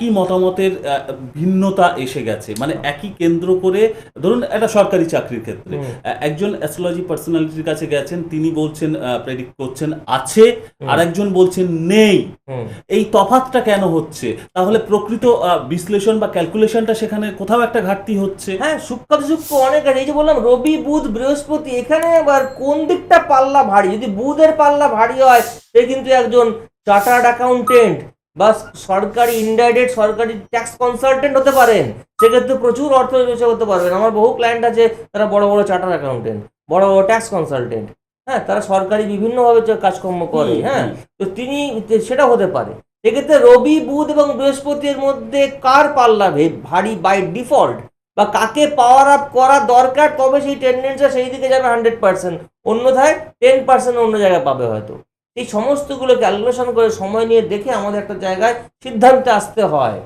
কি মতামতের ভিন্নতা এসে গেছে, মানে একই কেন্দ্র করে ধরুন একটা সরকারি চাকরির ক্ষেত্রে একজন অ্যাস্ট্রোলজি পার্সোনালিটির কাছে গেছেন, তিনি বলছেন প্রেডিক্ট করছেন আছে, আর একজন বলছেন নেই। এই তফাৎটা কেন হচ্ছে? তাহলে প্রকৃত বিশ্লেষণ বা ক্যালকুলেশনটা সেখানে কোথাও একটা ঘাটতি হচ্ছে। হ্যাঁ, সূক্ষ্ম অনেক আছে। এই যে বললাম রবি বুধ বৃহস্পতি, এখানে আবার কোন দিকটা পাল্লা ভারী? যদি বুধের পাল্লা ভারী হয়, সে কিন্তু একজন চার্টার্ড অ্যাকাউন্টেন্ট বা সরকারি ইনডাইরেক্ট সরকারি ট্যাক্স কনসালটেন্ট হতে পারেন। সেক্ষেত্রে প্রচুর অর্থ রোজগার করতে পারবেন। আমার বহু ক্লায়েন্ট আছে, তারা বড় বড় চার্টার্ড অ্যাকাউন্টেন্ট, বড় বড় ট্যাক্স কনসালটেন্ট। হ্যাঁ, তারা সরকারি বিভিন্নভাবে কাজকর্ম করে। হ্যাঁ, তো তিনি সেটা হতে পারে। সেক্ষেত্রে রবি বুধ এবং বৃহস্পতির মধ্যে কার পাল্লা ভারী বাই ডিফল্ট, বা কাকে পাওয়ার আপ করা দরকার, তবে সেই টেন্ডেন্সিটা সেই দিকে যাবে 100%, অন্যথায় 10% অন্য জায়গায় পাবে হয়তো। এই সমস্তগুলো ক্যালকুলেশন করে সময় নিয়ে দেখে আমাদের একটা জায়গায় সিদ্ধান্তে আসতে হয়।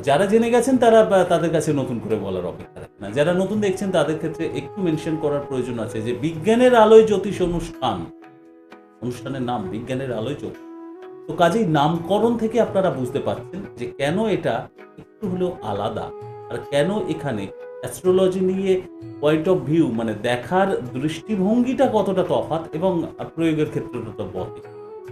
যারা জেনে গেছেন তারা তাদের কাছে নতুন করে বলার অপেক্ষা রাখে না, যারা নতুন দেখছেন তাদের ক্ষেত্রে একটু মেনশন করার প্রয়োজন আছে যে বিজ্ঞানের আলোয় জ্যোতিষ অনুষ্ঠানের নাম বিজ্ঞানের আলোয় জ্যোতিষ। তো কাজেই নামকরণ থেকে আপনারা বুঝতে পারছেন যে কেন এটা একটু হলেও আলাদা, আর কেন এখানে অ্যাস্ট্রোলজি নিয়ে পয়েন্ট অফ ভিউ, মানে দেখার দৃষ্টিভঙ্গিটা কতটা তফাৎ এবং প্রয়োগের ক্ষেত্রটা তো বটে।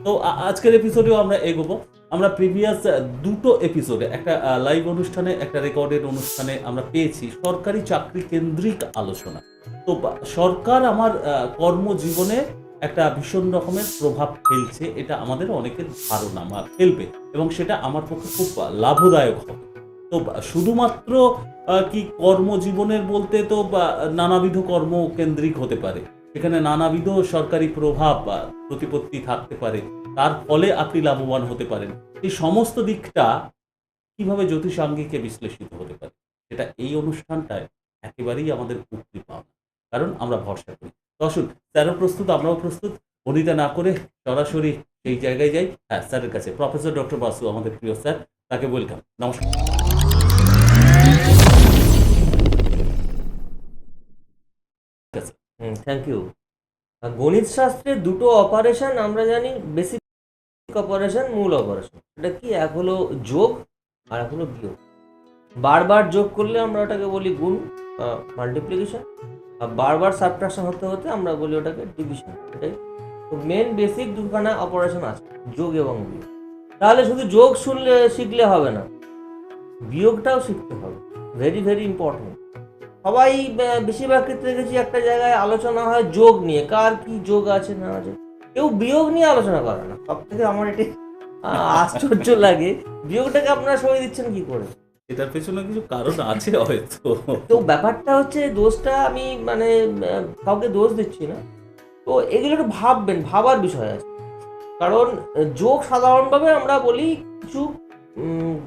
তো আজকের এপিসোডেও আমরা এগোবো। আমরা প্রিভিয়াস দুটো এপিসোডে, একটা লাইভ অনুষ্ঠানে, একটা রেকর্ডেড অনুষ্ঠানে আমরা পেয়েছি সরকারি চাকরি কেন্দ্রিক আলোচনা। তো সরকার আমার কর্মজীবনে একটা ভীষণ রকমের প্রভাব ফেলছে, এটা আমাদের অনেকের ধারণা বা ফেলবে, এবং সেটা আমার পক্ষে খুব লাভদায়ক হবে। তো শুধুমাত্র কি কর্মজীবনের বলতে তো নানাবিধ কর্মকেন্দ্রিক হতে পারে, সেখানে নানাবিধ সরকারি প্রভাব বা প্রতিপত্তি থাকতে পারে, তার ফলে আপনি লাভবান হতে পারেন। এই সমস্ত দিকটা কিভাবে জ্যোতিষাঙ্গিকে বিশ্লেষিত হতে পারে, সেটা এই অনুষ্ঠানটায় একেবারেই আমাদের উপরি পাওনা, কারণ আমরা ভরসা করি। তো আসুন, স্যারও প্রস্তুত, আমরাও প্রস্তুত, বনিতা না করে সরাসরি সেই জায়গায় যাই। হ্যাঁ, স্যারের কাছে, প্রফেসর ডক্টর বাসু, আমাদের প্রিয় স্যার, তাকে ওয়েলকাম, নমস্কার। Thank you. গণিত শাস্ত্রের দুটো অপারেশন আমরা জানি, বেসিক অপারেশন, মূল অপারেশন। এটা কি? এক হলো যোগ, আর এক হলো বিয়োগ। বারবার যোগ করলে আমরা ওটাকে বলি গুণ, মাল্টিপ্লিকেশন, আর বারবার সাবট্রাকশন হতে হতে আমরা বলি ওটাকে ডিভিশন। এটাই তো মেন বেসিক দুখানা অপারেশন আছে, যোগ এবং বিয়োগ। তাহলে শুধু যোগ শিখলে হবে না, বিয়োগটাও শিখতে হবে। Very very important. সবাই বেশিরভাগ ক্ষেত্রে দেখেছি একটা জায়গায় আলোচনা হয় যোগ নিয়ে, কার কি যোগ আছে না আছে, কেউ বিয়োগ নিয়ে আলোচনা করে না। সব থেকে আমার এটি আশ্চর্য লাগে, বিয়োগটাকে আপনারা সরিয়ে দিচ্ছেন কি করে? এটার পেছনে কিছু কারণ আছে হয়তো। তো ব্যাপারটা হচ্ছে, দোষটা আমি মানে কাউকে দোষ দিচ্ছি না, তো এগুলো একটু ভাববেন, ভাবার বিষয় আছে। কারণ যোগ সাধারণভাবে আমরা বলি কিছু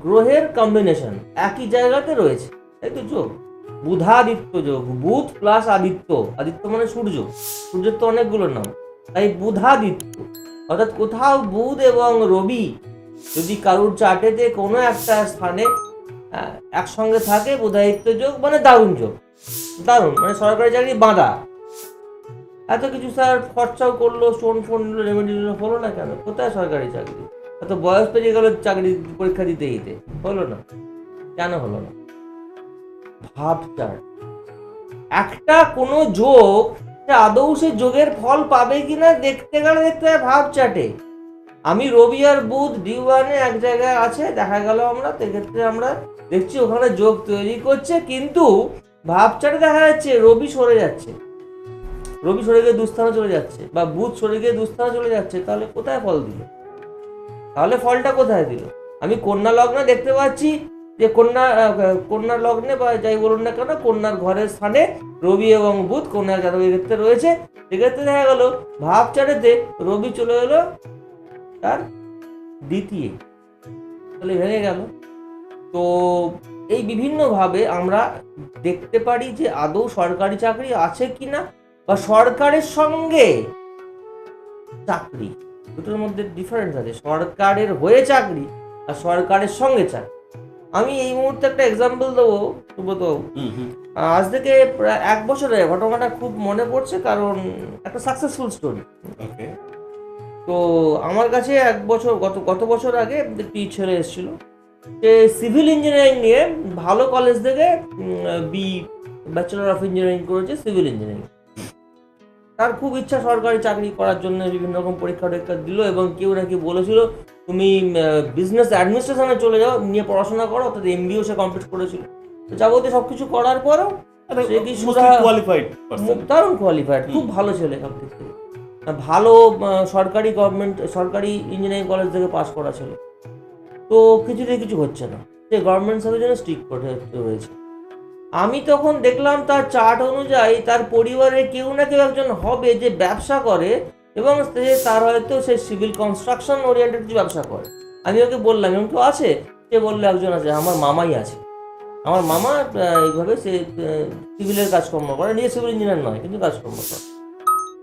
গ্রহের কম্বিনেশন একই জায়গাতে রয়েছে, তাই তো যোগ। বুধাদিত্য যোগ, বুধ প্লাস আদিত্য, আদিত্য মানে সূর্য, সূর্যের তো অনেকগুলো নাম, তাই বুধাদিত্য। অর্থাৎ কোথাও বুধ এবং রবি যদি কারুর চার্টেতে কোনো একটা স্থানে একসঙ্গে থাকে, বুধাদিত্য যোগ মানে দারুণ যোগ, দারুণ, মানে সরকারি চাকরি বাঁধা। এত কিছু স্যার খরচাও করলো, স্টোন ফোন নিলো, রেমেডি নিলো, হলো না কেন? কোথায় সরকারি চাকরি? এত বয়স পেরিয়ে গেল চাকরি পরীক্ষা দিতে দিতে, হলো না কেন? হলো না। ভাব চার্ট, একটা কোনো যোগ আদৌ সে যোগের ফল পাবে কিনা দেখতে গেলে দেখতে হয় ভাব চার্টে। আমি রবি আর বুধ D1-এ এক জায়গায় আছে, দেখা গেল আমরা সেক্ষেত্রে আমরা দেখছি ওখানে যোগ তৈরি করছে, কিন্তু ভাব চার্টে দেখা যাচ্ছে রবি সরে যাচ্ছে, রবি সরে গিয়ে দুস্থানে চলে যাচ্ছে, বা বুধ সরে গিয়ে দুস্থানে চলে যাচ্ছে। তাহলে কোথায় ফল দিল? তাহলে ফলটা কোথায় দিল? আমি কন্যা লগ্নে দেখতে পাচ্ছি যে কন্যা লগ্নে বা যাই বলুন না কেন, কন্যার ঘরের স্থানে রবি এবং বুধ কন্যা জাতকের ক্ষেত্রে রয়েছে। সেক্ষেত্রে দেখা গেল ভাব চারেতে রবি চলে এলো তার দ্বিতীয়, তাহলে ভেঙে গেল। তো এই বিভিন্নভাবে আমরা দেখতে পারি যে আদৌ সরকারি চাকরি আছে কিনা, বা সরকারের সঙ্গে চাকরি, দুটোর মধ্যে ডিফারেন্স আছে। সরকারের হয়ে চাকরি আর সরকারের সঙ্গে চাকরি, আমি এই মুহূর্তে একটা এক্সাম্পল দেবো সুব্রত। আজ থেকে প্রায় 1 বছর আগে ঘটনাটা খুব মনে পড়ছে, কারণ একটা সাকসেসফুল স্টোরি। ওকে। তো আমার কাছে 1 বছর গত বছর আগে একটি ছেলে এসেছিল, সে সিভিল ইঞ্জিনিয়ারিং নিয়ে ভালো কলেজ থেকে ব্যাচেলর অফ ইঞ্জিনিয়ারিং করেছে সিভিল ইঞ্জিনিয়ারিং। তার খুব ইচ্ছা সরকারি চাকরি করার জন্য বিভিন্ন রকম পরীক্ষা টরীক্ষা দিল, এবং কেউ নাকি বলেছিল তুমি বিজনেস অ্যাডমিনিস্ট্রেশনে চলে যাও, নিয়ে পড়াশোনা করো, অর্থাৎ এমবিও সে কমপ্লিট করেছিল। তো যাবতীয় সবকিছু করার পরেও সে কিছু দারুণ কোয়ালিফাইড, খুব ভালো ছেলে, সব দিক থেকে ভালো, সরকারি ইঞ্জিনিয়ারিং কলেজ থেকে পাস করা ছিল। তো কিছুতে কিছু হচ্ছে না, সে গভর্নমেন্ট সার্ভিস জন্য স্ট্রিক্ট করতে হয়েছে। আমি তখন দেখলাম তার চার্ট অনুযায়ী তার পরিবারের কেউ না কেউ একজন হবে যে ব্যবসা করে, এবং তার হয়তো সে সিভিল কনস্ট্রাকশন ওরিয়েন্টেড যে ব্যবসা করে। আমি ওকে বললাম এরকম কেউ আছে? সে বললো একজন আছে, আমার মামাই আছে। আমার মামা এইভাবে সে সিভিলের কাজকর্ম করে, নিজে সিভিল ইঞ্জিনিয়ার নয় কিন্তু কাজকর্ম করে।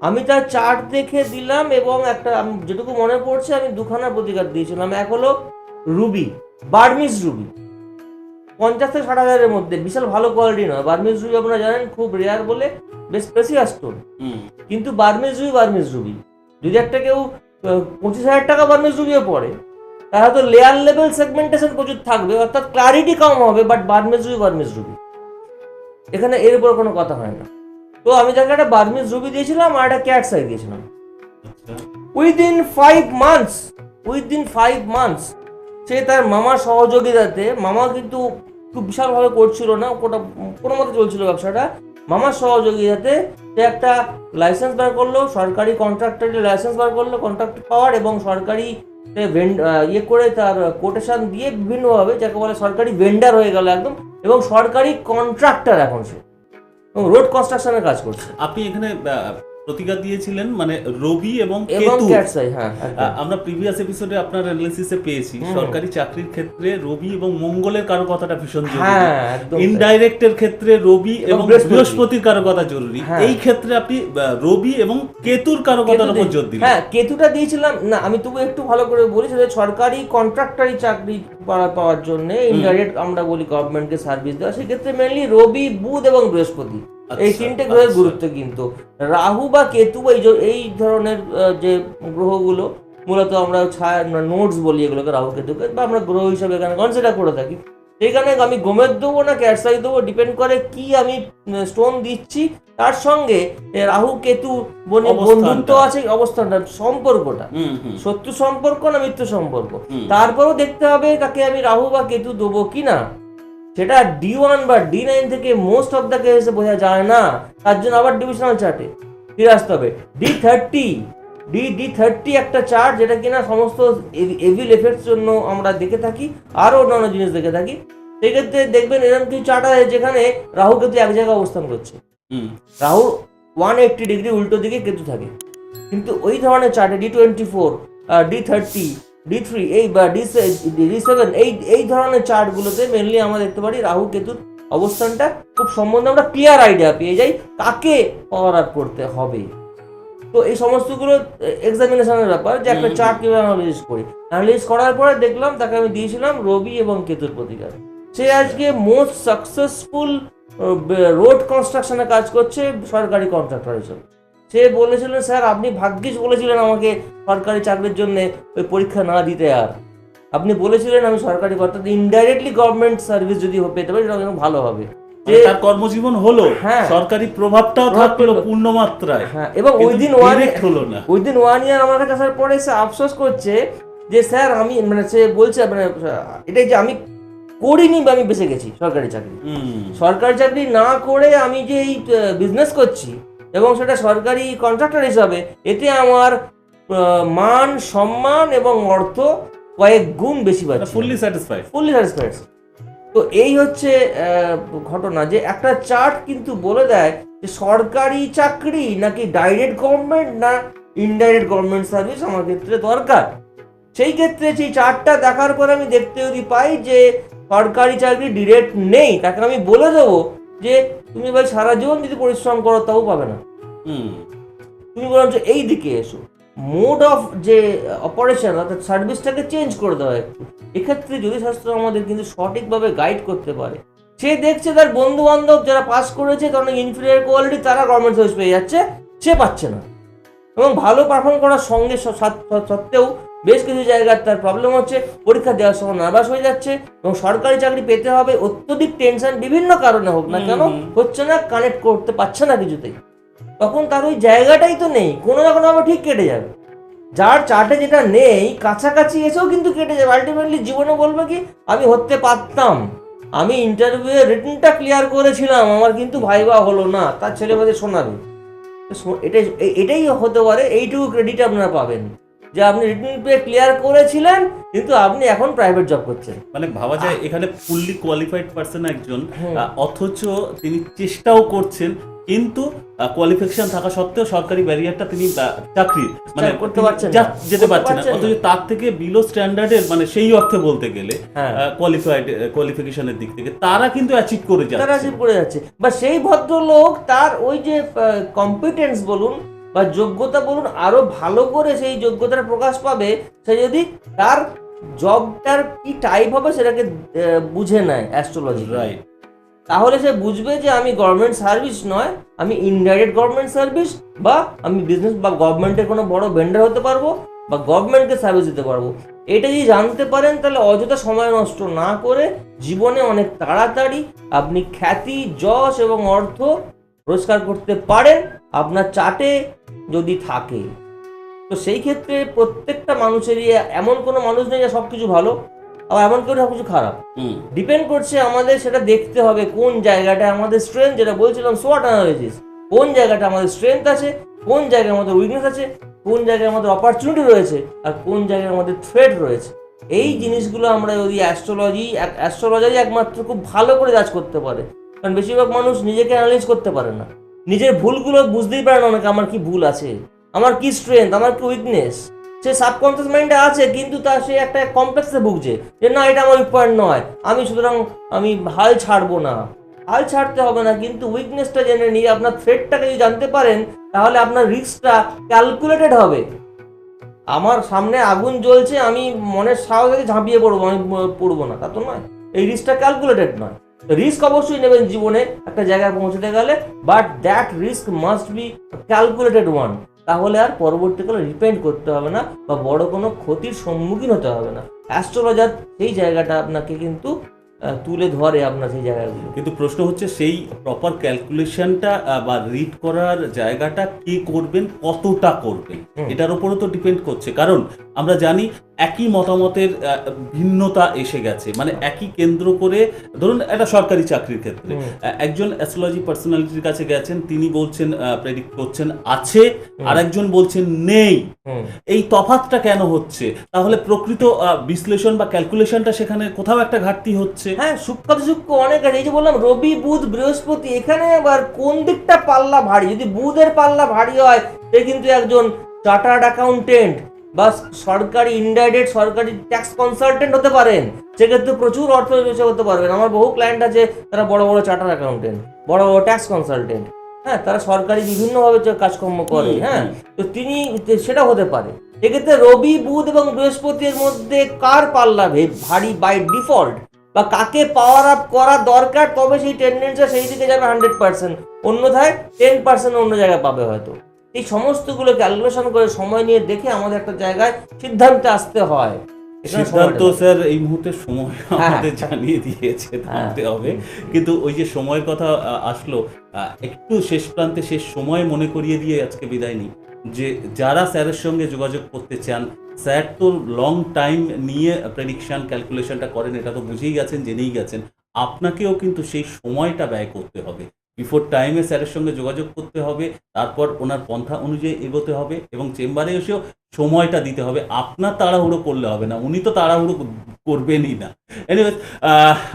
আমি তার চার্ট দেখে দিলাম, এবং একটা যেটুকু মনে পড়ছে আমি 2খানা প্রতিকার দিয়েছিলাম। এক হলো রুবি, বার্মিজ রুবি, 50 থেকে 60 হাজারের মধ্যে, বিশাল ভালো কোয়ালিটি নয়। বার্মিজ রুবি আপনারা জানেন খুব রেয়ার বলে, বেশ প্রেসিয়াস স্টোন, কিন্তু বার্মিজ রুবি যদি একটা কেউ 25,000 টাকা বার্মিজ রুবিও পড়ে, তার হয়তো লেয়ার লেভেল সেগমেন্টেশন প্রচুর থাকবে, অর্থাৎ ক্লারিটি কম হবে, বাট বার্মিজ রুবি এখানে এর উপর কোনো কথা হয় না। তো আমি তাকে একটা বার্মিজ রুবি দিয়েছিলাম আর একটা ক্যাটস আই দিয়েছিলাম। উইদিন 5 মান্থস সে তার মামার সহযোগিতাতে, মামা কিন্তু খুব বিশালভাবে করছিল না, ওটা কোনো মতে চলছিল ব্যবসাটা, মামার সহযোগিতাতে সে একটা লাইসেন্স বার করলো, সরকারি কন্ট্রাক্টরের লাইসেন্স বার করলো, কন্ট্রাক্ট পাওয়ার, এবং সরকারি ইয়ে করে তার কোটেশন দিয়ে বিভিন্নভাবে, যাকে বলে সরকারি ভেন্ডার হয়ে গেল একদম, এবং সরকারি কন্ট্রাক্টর এখন সে, এবং রোড কনস্ট্রাকশনের কাজ করছে। আপনি এখানে প্রতিকার দিয়েছিলেন মানে রবি এবং ক্যাটসাই। হ্যাঁ, আমরা প্রিভিয়াস এপিসোডে আপনার অ্যানালিসিসে পেয়েছি সরকারি চাকরির ক্ষেত্রে রবি এবং মঙ্গলের কারকতাটা ভীষণ জরুরি, ইনডাইরেক্টের ক্ষেত্রে রবি এবং বৃহস্পতির কারকতা জরুরি। এই ক্ষেত্রে আপনি রবি এবং কেতুর কারকতার উপর জোর দিলেন। হ্যাঁ, কেতুটা দিয়েছিলাম না, আমি তবু একটু ভালো করে বলি, সেটা সরকারি কন্ট্রাক্টরি চাকরি পাওয়ার জন্য, ইনডাইরেক্ট আমরা বলি গভর্নমেন্টকে সার্ভিস দেওয়া, সেক্ষেত্রে মেনলি রবি, বুধ এবং বৃহস্পতি, এই 3টে গ্রহের গুরুত্ব। কিন্তু রাহু বা কেতু এই ধরনের যে গ্রহগুলো মূলত আমরা নোটস বলি এগুলোকে, রাহু কেতুকে, বা আমরা গ্রহ হিসাবে এখানে কনসিডার করে থাকি। সেইখানে আমি গোমেদ দেবো না ক্যাটসাই দেবো, ডিপেন্ড করে কি আমি স্টোন দিচ্ছি, তার সঙ্গে রাহু কেতু বন্ধুত্ব আছে, অবস্থানটা, সম্পর্কটা শত্রু সম্পর্ক না মিত্র সম্পর্ক, তারপরেও দেখতে হবে তাকে আমি রাহু বা কেতু দেবো কিনা। সেটা D1 বা D9 থেকে মোস্ট অফ দ্য কেসে বোঝা যায় না, তার জন্য আবার ডিভিশনাল চার্টে ফিরে আসতে হবে। D30 একটা চার্ট, যেটা কিনা সমস্ত এভিল এফেক্টস জন্য আমরা দেখে থাকি, আরো অন্যান্য জিনিস দেখে থাকি। সেক্ষেত্রে দেখবেন এরকম কিছু চার্ট আছে যেখানে রাহু কেতু এক জায়গায় অবস্থান করছে, রাহু 180 ডিগ্রি উল্টো দিকে কেতু থাকে। কিন্তু ওই ধরনের চার্টে D24, D30, D3 বা D7 এই ধরনের চার্টগুলোতে মেনলি আমরা দেখতে পারি রাহু কেতুর অবস্থানটা খুব সম্বন্ধে আমরা ক্লিয়ার আইডিয়া পেয়ে যাই কাকে পাওয়ার আপ করতে হবে। তো এই সমস্তগুলো এক্সামিনেশনের ব্যাপার, যে একটা চার্ট কিভাবে অ্যানালিস করার পরে দেখলাম তাকে আমি দিয়েছিলাম রবি এবং কেতুর প্রতিকার। সে আজকে মোস্ট সাকসেসফুল রোড কনস্ট্রাকশনে কাজ করছে সরকারি কন্ট্রাক্টর হিসেবে। সে বলেছিলেন, স্যার আপনি ভাগ্যিস বলেছিলেন আমাকে সরকারি চাকরির জন্য ওই পরীক্ষা না দিতে, আর আপনি বলেছিলেন আমি সরকারি, অর্থাৎ ইনডাইরেক্টলি গভর্নমেন্ট সার্ভিস যদি পেতে পারি সেটা ভালো হবে। তার কর্মজীবন হলো, সরকারি প্রভাবটাও থাকলো পূর্ণ মাত্রায়, এবং উইদিন 1 ইয়ার আমার কাছে আসার পরে সে আফসোস করছে যে স্যার আমি, মানে সে বলছে মানে এটাই যে আমি করিনি বা আমি বেঁচে গেছি সরকারি চাকরি না করে আমি যে এই বিজনেস করছি এবং সেটা সরকারি কন্ট্রাক্টর হিসাবে, এতে আমার মান, সম্মান এবং অর্থ কয়েক গুণ বেশি পাচ্ছে, ফুললি স্যাটিসফাইড। তো এই হচ্ছে ঘটনা, যে একটা চার্ট কিন্তু বলে দেয় যে সরকারি চাকরি নাকি ডাইরেক্ট গভর্নমেন্ট না ইনডাইরেক্ট গভর্নমেন্ট সার্ভিস আমার ক্ষেত্রে দরকার। সেই ক্ষেত্রে সেই চার্টটা দেখার পর আমি দেখতে যদি পাই যে সরকারি চাকরি ডিরেক্ট নেই, তাকে আমি বলে দেবো যে তুমি ভাই সারা জীবন যদি পরিশ্রম করো তাও পাবে না, তুমি বরঞ্চ এই দিকে এসো। মোড অফ যে অপারেশন অর্থাৎ সার্ভিসটাকে চেঞ্জ করে দেওয়া একটু। এক্ষেত্রে জ্যোতিষশাস্ত্র আমাদের কিন্তু সঠিকভাবে গাইড করতে পারে। সে দেখছে তার বন্ধু বান্ধব যারা পাস করেছে তারা অনেক ইনফিরিয়ার কোয়ালিটি, তারা গভর্নমেন্ট সার্ভিস পেয়ে যাচ্ছে, সে পাচ্ছে না, এবং ভালো পারফর্ম করার সঙ্গে সত্ত্বেও বেশ কিছু জায়গায় তার প্রবলেম হচ্ছে, পরীক্ষা দেওয়ার সময় নার্ভাস হয়ে যাচ্ছে, এবং সরকারি চাকরি পেতে হবে, অত্যধিক টেনশন বিভিন্ন কারণে হোক না কেন হচ্ছে না, কানেক্ট করতে পারছে না কিছুতেই। তখন তার ওই জায়গাটাই তো নেই, কোনো না কোনোভাবে ঠিক কেটে যাবে। যার চার্টে যেটা নেই কাছাকাছি এসেও কিন্তু কেটে যাবে, আলটিমেটলি জীবনে বলবে কি আমি হতে পারতাম, আমি ইন্টারভিউ রিটেনটা ক্লিয়ার করেছিলাম, আমার কিন্তু ভাইবা হলো না, তার ছেলে মেয়েদের শোনাবে। এটাই এটাই হতে পারে, এইটুকু ক্রেডিট আপনারা পাবেন যে আপনি রিটেন পে ক্লিয়ার করেছিলেন কিন্তু আপনি এখন প্রাইভেট জব করছেন। মানে ভাবা যায় এখানে ফুললি কোয়ালিফাইড পার্সন একজন, অথচ তিনি চেষ্টাও করছেন, কিন্তু কোয়ালিফিকেশন থাকা সত্ত্বেও সরকারি ব্যারিয়ারটা তিনি চাকরি মানে করতে পারছেন যেতে পারছেন না, অথচ তার থেকে বিলো স্ট্যান্ডার্ডের মানে সেই অর্থে বলতে গেলে কোয়ালিফিকেশনের দিক থেকে তারা কিন্তু অ্যাচিভ করে যাচ্ছে, বা সেই ভদ্রলোক তার ওই যে কম্পিটেন্স বলুন বা যোগ্যতা বলুন আরো ভালো করে সেই যোগ্যতার প্রকাশ পাবে সে যদি তার জবটার কি টাইপ হবে সেটাকে বুঝে নেয় অ্যাস্ট্রোলজি, রাইট? তাহলে সে বুঝবে যে আমি গভর্নমেন্ট সার্ভিস নয়, আমি ইনডাইরেক্ট গভর্নমেন্ট সার্ভিস, বা আমি বিজনেস বা গভর্নমেন্টের কোনো বড় ভেন্ডার হতে পারবো, বা গভর্নমেন্টকে সার্ভিস দিতে পারবো। এটা যদি জানতে পারেন তাহলে অযথা সময় নষ্ট না করে জীবনে অনেক তাড়াতাড়ি আপনি খ্যাতি, যশ এবং অর্থ রোজগার করতে পারেন আপনার চার্টে যদি থাকে। তো সেই ক্ষেত্রে প্রত্যেকটা মানুষেরই, এমন কোনো মানুষ নেই যে সব কিছু ভালো, আবার এমন কেউ সব কিছু খারাপ, ডিপেন্ড করছে আমাদের সেটা দেখতে হবে কোন জায়গাটা আমাদের স্ট্রেংথ, যেটা বলছিলাম সোয়াট অ্যানালাইসিস, কোন জায়গাটা আমাদের স্ট্রেংথ আছে, কোন জায়গায় আমাদের উইকনেস আছে, কোন জায়গায় আমাদের অপরচুনিটি রয়েছে, আর কোন জায়গায় আমাদের থ্রেট রয়েছে। এই জিনিসগুলো আমরা যদি অ্যাস্ট্রোলজি একমাত্র খুব ভালো করে জাজ করতে পারে, কারণ বেশিরভাগ মানুষ নিজেকে অ্যানালাইজ করতে পারে না, নিজের ভুলগুলো বুঝতেই পারে না অনেকে, আমার কি ভুল আছে, আমার কি স্ট্রেংথ, আমার কি উইকনেস, সে সাবকনসিয়াস মাইন্ডে আছে কিন্তু তার সে একটা কমপ্লেক্সে ভুগছে যে না এটা আমার উইক পয়েন্ট নয়, আমি সুতরাং আমি হাল ছাড়বো না। হাল ছাড়তে হবে না, কিন্তু উইকনেসটা জেনে নিয়ে আপনার থ্রেটটাকে যদি জানতে পারেন তাহলে আপনার রিস্কটা ক্যালকুলেটেড হবে। আমার সামনে আগুন জ্বলছে, আমি মনের সাহসে ঝাঁপিয়ে পড়বো, আমি পড়বো না, তা তো নয়, এই রিস্কটা ক্যালকুলেটেড নয়। রিস্ক অবশ্যই নেবেন জীবনে একটা জায়গায় পৌঁছতে গেলে, but that risk must be calculated one, তাহলে আর পরবর্তীকালে রিপেন্ড করতে হবে না বা বড় কোনো ক্ষতির সম্মুখীন হতে হবে না। অ্যাস্ট্রোলজার সেই জায়গাটা আপনাকে কিন্তু তুলে ধরে আপনার সেই জায়গাগুলো। কিন্তু প্রশ্ন হচ্ছে সেই প্রপার ক্যালকুলেশনটা বা রিড করার জায়গাটা কি করবেন, কতটা করবেন, এটার উপরও তো ডিপেন্ড করছে। কারণ আমরা জানি একই মতামতের ভিন্নতা এসে গেছে, মানে একই কেন্দ্র করে ধরুন একটা সরকারি চাকরির ক্ষেত্রে একজন অ্যাস্ট্রোলজি পার্সোনালিটির কাছে গেছেন, তিনি বলছেন প্রেডিক্ট করছেন আছে, আর একজন বলছেন নেই। এই তফাৎটা কেন হচ্ছে? তাহলে প্রকৃত বিশ্লেষণ বা ক্যালকুলেশনটা সেখানে কোথাও একটা ঘাটতি হচ্ছে। হ্যাঁ, সূক্ষ্ম অনেক আছে। এই যে বললাম রবি, বুধ, বৃহস্পতি, এখানে আবার কোন দিকটা পাল্লা ভারী, যদি বুধের পাল্লা ভারী হয় সে কিন্তু একজন চার্টার্ড অ্যাকাউন্টেন্ট বা সরকারি ইনডাইরেক্ট সরকারি ট্যাক্স কনসালটেন্ট হতে পারেন, সেক্ষেত্রে প্রচুর অর্থ হতে পারবেন। আমার বহু ক্লায়েন্ট আছে তারা বড় বড় চার্টার্ড অ্যাকাউন্টেন্ট, বড় বড় ট্যাক্স কনসালটেন্ট, হ্যাঁ, তারা সরকারি বিভিন্নভাবে কাজকর্ম করে, হ্যাঁ, তো তিনি সেটা হতে পারে। এক্ষেত্রে রবি, বুধ এবং বৃহস্পতির মধ্যে কার পাল্লা ভারী বাই ডিফল্ট, বা কাকে পাওয়ার আপ করা দরকার, তবে সেই টেন্ডেন্সিটা সেই দিকে যাবে 100%, অন্যথায় 10% অন্য জায়গায় পাবে হয়তো। এই সমস্তগুলো ক্যালকুলেশন করে সময় নিয়ে দেখে আমাদের একটা জায়গায় সিদ্ধান্তে আসতে হয়। সিদ্ধান্ত স্যার এই মুহূর্তে সময় আমাদের জানিয়ে দিয়েছে, থামতে হবে। কিন্তু ওই যে সময়ের কথা আসলো, একটু শেষ প্রান্তে শেষ সময় মনে করিয়ে দিয়ে আজকে বিদায় নিই, যে যারা স্যারের সঙ্গে যোগাযোগ করতে চান, স্যার তো লং টাইম নিয়ে প্রেডিকশন ক্যালকুলেশনটা করেন, এটা তো বুঝেই গেছেন, জেনেই গেছেন। আপনাকেও কিন্তু সেই সময়টা ব্যয় করতে হবে, বিফোর টাইমে স্যারের সঙ্গে যোগাযোগ করতে হবে, তারপর ওনার পন্থা অনুযায়ী এগোতে হবে এবং চেম্বারে এসেও সময়টা দিতে হবে। আপনার তাড়াহুড়ো করলে হবে না, উনি তো তাড়াহুড়ো করবেনই না। এনিওয়েজ,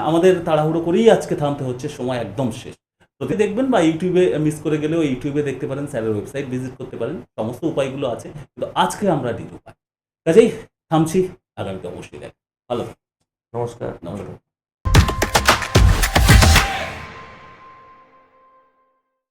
আমাদের তাড়াহুড়ো করেই আজকে থামতে হচ্ছে, সময় একদম শেষ। প্রতি দেখবেন বা ইউটিউবে মিস করে গেলেও ইউটিউবে দেখতে পারেন, স্যারের ওয়েবসাইট ভিজিট করতে পারেন, সমস্ত উপায়গুলো আছে। কিন্তু আজকে আমরা নিরুপায়, কাজেই থামছি, আগামীতে অবশ্যই দেখ। ভালো, নমস্কার।